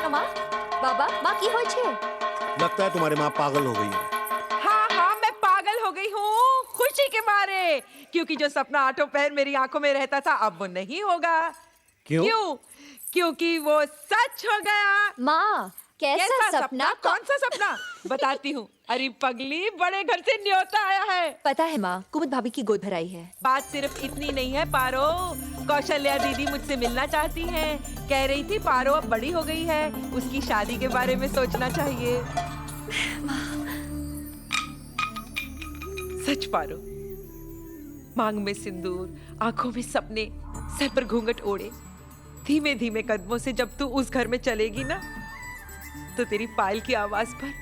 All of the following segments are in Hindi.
माँ बाबा माँ की होय छे? लगता है तुम्हारी माँ पागल हो गई है। हाँ मैं पागल हो गई हूँ खुशी के मारे, क्योंकि जो सपना आठों पहर मेरी आंखों में रहता था अब वो नहीं होगा। क्यों? क्योंकि वो सच हो गया। माँ कैसा सपना? कौन सा सपना? बताती हूँ। अरे पगली, बड़े घर से न्योता आया है। पता है माँ, कुमुद भाभी की गोद भराई है। बात सिर्फ इतनी नहीं है पारो, कौशल्या दीदी मुझसे मिलना चाहती हैं। कह रही थी पारो अब बड़ी हो गई है, उसकी शादी के बारे में सोचना चाहिए। सच पारो, मांग में सिंदूर, आंखों में सपने, सर पर घूंघट ओढ़े, धीमे धीमे कदमों से जब तू उस घर में चलेगी ना, तो तेरी पायल की आवाज पर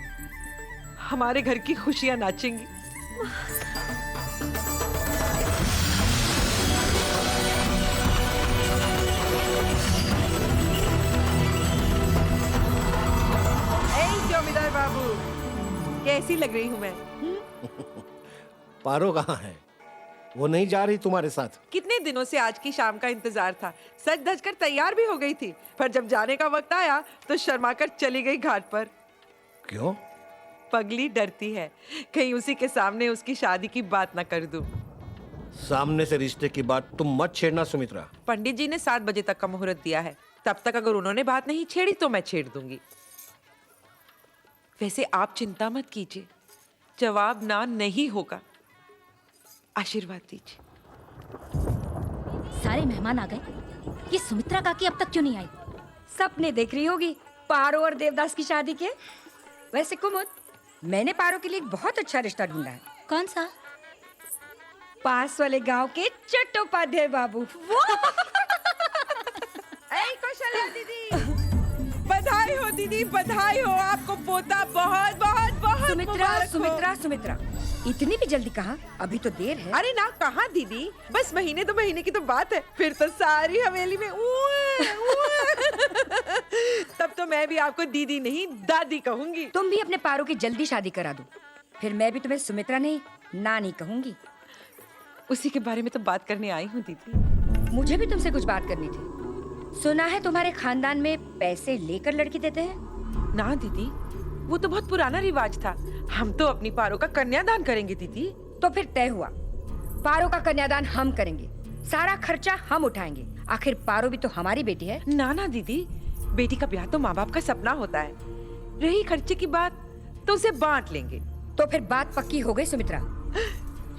हमारे घर की खुशियां नाचेंगी। जमींदार बाबू, कैसी लग रही हूँ मैं? पारो कहाँ है? वो नहीं जा रही तुम्हारे साथ? कितने दिनों से आज की शाम का इंतजार था। सज धज कर तैयार भी हो गई थी, पर जब जाने का वक्त आया तो शर्माकर चली गई घाट पर। क्यों? पगली डरती है कहीं उसी के सामने उसकी शादी की बात ना कर दूं। सामने से रिश्ते की बात तुम मत छेड़ना सुमित्रा। पंडित जी ने 7 बजे तक का मुहूर्त दिया है, तब तक अगर उन्होंने बात नहीं छेड़ी तो मैं छेड़ दूंगी। वैसे आप चिंता मत कीजिए, जवाब ना नहीं होगा। आशीर्वाद दीजिए। सारे मेहमान आ गए। ये सुमित्रा काकी अब तक क्यों नहीं आई? सपने देख रही होगी पारो और देवदास की शादी के। वैसे कुमुद, मैंने पारो के लिए एक बहुत अच्छा रिश्ता ढूंढा है। कौन सा? पास वाले गांव के चट्टोपाध्याय बाबू। कौशल्या दीदी, बधाई हो दीदी, बधाई हो। आपको पोता बहुत बहुत बहुत सुमित्रा मुबारक हो। सुमित्रा सुमित्रा, इतनी भी जल्दी कहाँ? अभी तो देर है। अरे ना, कहाँ दीदी, बस महीने 2 महीने की तो बात है, फिर तो सारी हवेली में तब तो मैं भी आपको दीदी नहीं दादी कहूंगी। तुम भी अपने पारो की जल्दी शादी करा दो, फिर मैं भी तुम्हें सुमित्रा नहीं नानी कहूंगी। उसी के बारे में तो बात करने आई हूँ दीदी। मुझे भी तुमसे कुछ बात करनी थी। सुना है तुम्हारे खानदान में पैसे लेकर लड़की देते हैं? ना दीदी, वो तो बहुत पुराना रिवाज था। हम तो अपनी पारो का कन्यादान करेंगे दीदी। तो फिर तय हुआ, पारो का कन्यादान हम करेंगे, सारा खर्चा हम उठाएंगे। आखिर पारो भी तो हमारी बेटी है। ना ना दीदी, बेटी का ब्याह तो माँ बाप का सपना होता है। रही खर्चे की बात तो उसे बांट लेंगे। तो फिर बात पक्की हो गई सुमित्रा?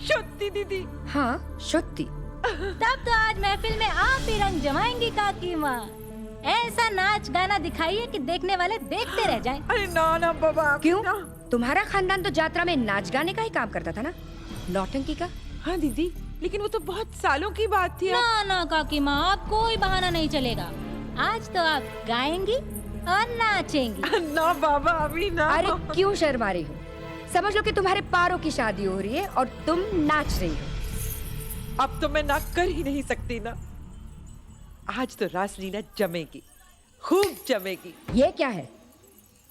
शुद्धि दीदी। हाँ शुद्धि। तब तो आज महफिल में आप ही रंग जमाएंगी काकी माँ। ऐसा नाच गाना दिखाइए कि देखने वाले देखते रह जाएं। अरे ना ना बाबा। क्यों? ना। तुम्हारा खानदान तो यात्रा में नाच गाने का ही काम करता था ना, नौटंकी का। हाँ दीदी, लेकिन वो तो बहुत सालों की बात थी। ना ना काकी माँ, आप कोई बहाना नहीं चलेगा। आज तो आप गाएंगी और नाचेंगी। ना बाबा, अभी ना। अरे क्यों शर्मा रही हो? समझ लो कि तुम्हारे पारो की शादी हो रही है और तुम नाच रही हो। अब तो मैं ना कर ही नहीं सकती ना। आज तो रासलीला जमेगी, खूब जमेगी। ये क्या है?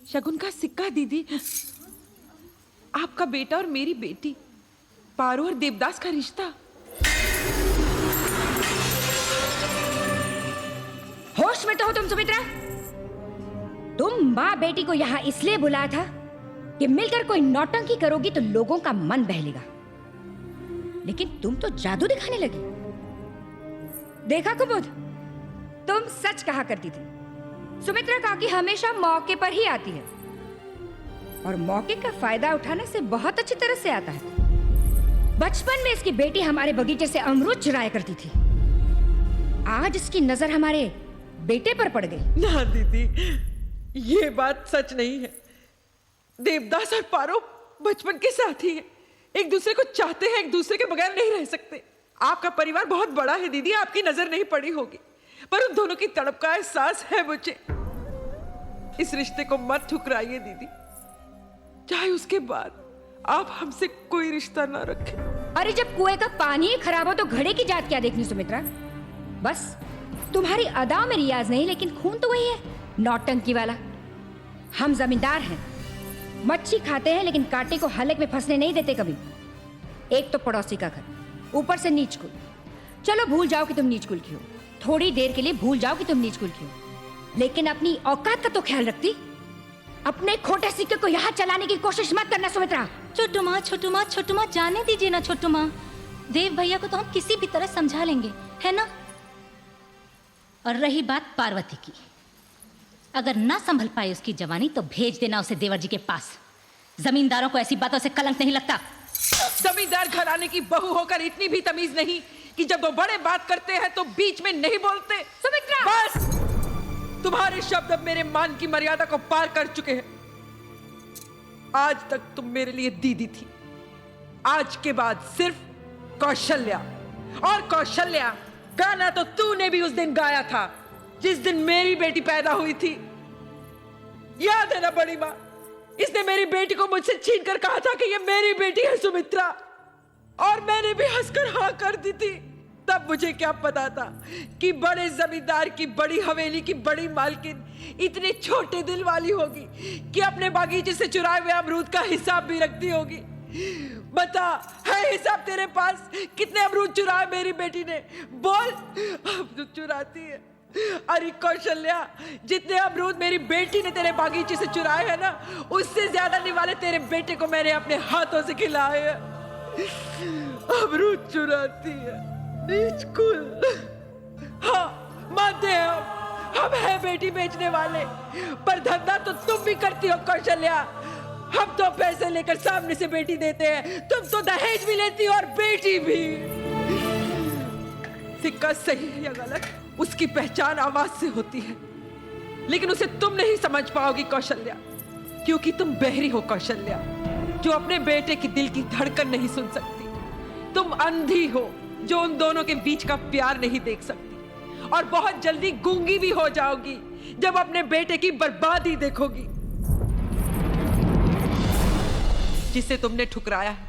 शगुन का सिक्का दीदी। आपका बेटा और मेरी बेटी, पारो और देवदास का रिश्ता। होश में तो हो तुम सुमित्रा? तुम माँ बेटी को यहाँ इसलिए बुलाया था कि मिलकर कोई नौटंकी करोगी तो लोगों का मन बहलेगा, लेकिन तुम तो जादू दिखाने लगी। देखा कुमुद, तुम सच कहा करती थी। सुमित्रा काकी हमेशा मौके पर ही आती है और मौके का फायदा उठाने से बहुत अच्छी तरह से आता है। बचपन में इसकी बेटी हमारे बगीचे से अमरूद चुराया करती थी, आज इसकी नजर हमारे बेटे पर पड़ गई। ना दीदी, ये बात सच नहीं है। देवदास और पारो बचपन के साथी हैं, एक दूसरे को चाहते हैं, एक दूसरे के बगैर नहीं रह सकते। आपका परिवार बहुत बड़ा है दीदी, आपकी नजर नहीं पड़ी होगी, पर उन दोनों की तड़प का एहसास है मुझे। इस रिश्ते को मत ठुकराइए दीदी, चाहे उसके बाद आप हमसे कोई रिश्ता ना रखें। अरे जब कुएं का पानी ही खराब हो तो घड़े की जात क्या देखनी सुमित्रा? बस तुम्हारी अदाओं में रियाज नहीं, लेकिन खून तो वही है, नौटंकी वाला। हम जमींदार हैं, मच्छी खाते हैं लेकिन कांटे को हलक में फंसने नहीं देते कभी। एक तो पड़ोसी का घर, ऊपर से नीच कुल। चलो भूल जाओ कि तुम नीच कुल की हो, थोड़ी देर के लिए भूल जाओ कि तुम नीच कुल की हो, लेकिन अपनी औकात का तो ख्याल रखती। अपने खोटे सिक्के को यहाँ चलाने की कोशिश मत करना सुमित्रा। छोटू माँ जाने दीजिए ना छोटू माँ। देव भैया को तो हम किसी भी तरह समझा लेंगे, है ना? और रही बात पार्वती की, अगर ना संभल पाए उसकी जवानी तो भेज देना उसे देवर जी के पास। जमींदारों को ऐसी बातों से कलंक नहीं लगता। जमींदार घराने की बहू होकर इतनी भी तमीज नहीं कि जब वो बड़े बात करते हैं तो बीच में नहीं बोलते। सुमित्रा! बस, तुम्हारे शब्द अब मेरे मान की मर्यादा को पार कर चुके हैं। आज तक तुम मेरे लिए दीदी थी, आज के बाद सिर्फ कौशल्या। और कौशल्या गाना तो तूने भी उस दिन गाया था जिस दिन मेरी बेटी पैदा हुई थी। याद है ना बड़ी माँ? इसने मेरी बेटी को मुझसे छीन कर कहा था कि ये मेरी बेटी है सुमित्रा, और मैंने भी हंसकर हाँ कर दी थी। तब मुझे क्या पता था कि बड़े जमींदार की बड़ी हवेली की बड़ी मालकिन इतने छोटे दिल वाली होगी कि अपने बागीचे से चुराए हुए अमरूद का हिसाब भी रखती होगी। बता, है हिसाब तेरे पास? कितने अमरूद चुराए मेरी बेटी ने? बोल। अमरूद चुराती है? अरे कौशल्या, जितने अमरूद मेरी बेटी ने तेरे बागीचे से चुराए हैं ना, उससे ज्यादा निवाले तेरे बेटे को मैंने अपने हाथों से खिलाए हैं। अमरूद चुराती है, नीचकुल। हाँ, मानते हैं हम हैं बेटी बेचने वाले, पर धंधा तो तुम भी करती हो कौशल्या। हम तो पैसे लेकर सामने से बेटी देते हैं, तुम तो दहेज भी लेती हो और बेटी भी। सिक्का सही है या गलत, उसकी पहचान आवाज से होती है, लेकिन उसे तुम नहीं समझ पाओगी कौशल्या, क्योंकि तुम बहरी हो कौशल्या, जो अपने बेटे की दिल की धड़कन नहीं सुन सकती। तुम अंधी हो जो उन दोनों के बीच का प्यार नहीं देख सकती, और बहुत जल्दी गूंगी भी हो जाओगी जब अपने बेटे की बर्बादी देखोगी। जिसे तुमने ठुकराया है,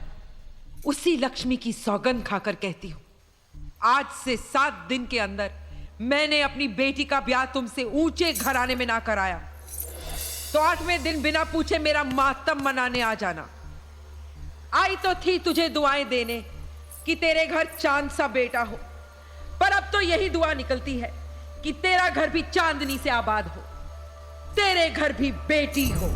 उसी लक्ष्मी की सौगंध खाकर कहती हूं, आज से 7 दिन के अंदर मैंने अपनी बेटी का ब्याह तुमसे ऊंचे घराने में ना कराया तो 8वें दिन बिना पूछे मेरा मातम मनाने आ जाना। आई तो थी तुझे दुआएं देने कि तेरे घर चांद सा बेटा हो, पर अब तो यही दुआ निकलती है कि तेरा घर भी चांदनी से आबाद हो, तेरे घर भी बेटी हो।